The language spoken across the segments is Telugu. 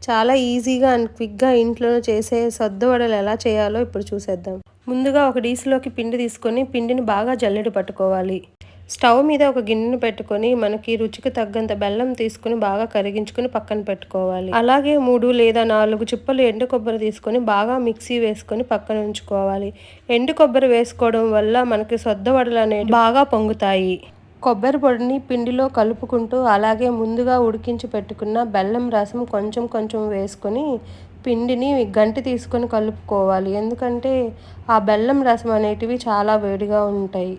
చాలా ఈజీగా అండ్ క్విక్‌గా ఇంట్లోనే చేసే సద్ద వడలు ఎలా చేయాలో ఇప్పుడు చూసేద్దాం. ముందుగా ఒక డీస్‌లోకి పిండి తీసుకొని పిండిని బాగా జల్లెడ పట్టుకోవాలి. స్టవ్ మీద ఒక గిన్నెను పెట్టుకొని మనకి రుచికి తగ్గంత బెల్లం తీసుకొని బాగా కరిగించుకొని పక్కన పెట్టుకోవాలి. అలాగే 3 లేదా 4 చిప్పలు ఎండు కొబ్బరి తీసుకొని బాగా మిక్సీ వేసుకొని పక్కన ఉంచుకోవాలి. ఎండు కొబ్బరి వేసుకోవడం వల్ల మనకి సద్ద వడలు అనేవి బాగా పొంగుతాయి. కొబ్బరి పొడిని పిండిలో కలుపుకుంటూ అలాగే ముందుగా ఉడికించి పెట్టుకున్న బెల్లం రసం కొంచెం కొంచెం వేసుకొని పిండిని గంటి తీసుకొని కలుపుకోవాలి. ఎందుకంటే ఆ బెల్లం రసం అనేటివి చాలా వేడిగా ఉంటాయి.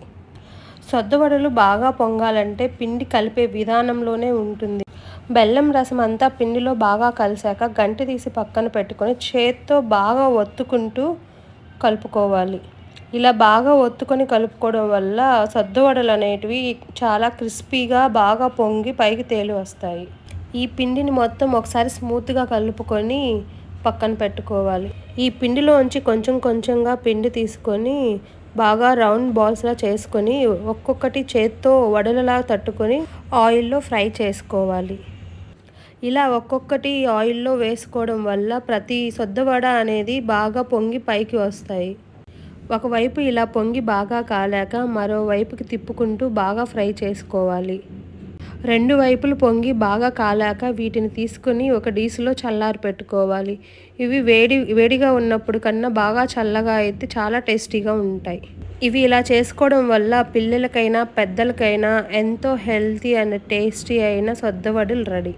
సొద్దవడలు బాగా పొంగాలంటే పిండి కలిపే విధానంలోనే ఉంటుంది. బెల్లం రసం అంతా పిండిలో బాగా కలిసాక గంటి తీసి పక్కన పెట్టుకొని చేత్తో బాగా ఒత్తుకుంటూ కలుపుకోవాలి. ఇలా బాగా ఒత్తుకొని కలుపుకోవడం వల్ల సద్దవడలు అనేటివి చాలా క్రిస్పీగా బాగా పొంగి పైకి తేలి వస్తాయి. ఈ పిండిని మొత్తం ఒకసారి స్మూత్గా కలుపుకొని పక్కన పెట్టుకోవాలి. ఈ పిండిలోంచి కొంచెం కొంచెంగా పిండి తీసుకొని బాగా రౌండ్ బాల్స్లా చేసుకొని ఒక్కొక్కటి చేత్తో వడలలా తట్టుకొని ఆయిల్లో ఫ్రై చేసుకోవాలి. ఇలా ఒక్కొక్కటి ఆయిల్లో వేసుకోవడం వల్ల ప్రతి సొద్దవడ అనేది బాగా పొంగి పైకి వస్తాయి. ఒకవైపు ఇలా పొంగి బాగా కాలాక మరోవైపుకి తిప్పుకుంటూ బాగా ఫ్రై చేసుకోవాలి. 2 వైపులు పొంగి బాగా కాలాక వీటిని తీసుకొని ఒక డీసులో చల్లారి పెట్టుకోవాలి. ఇవి వేడిగా ఉన్నప్పుడు కన్నా బాగా చల్లగా అయితే చాలా టేస్టీగా ఉంటాయి. ఇవి ఇలా చేసుకోవడం వల్ల పిల్లలకైనా పెద్దలకైనా ఎంతో హెల్తీ అండ్ టేస్టీ అయిన సొద్దవడలు రెడీ.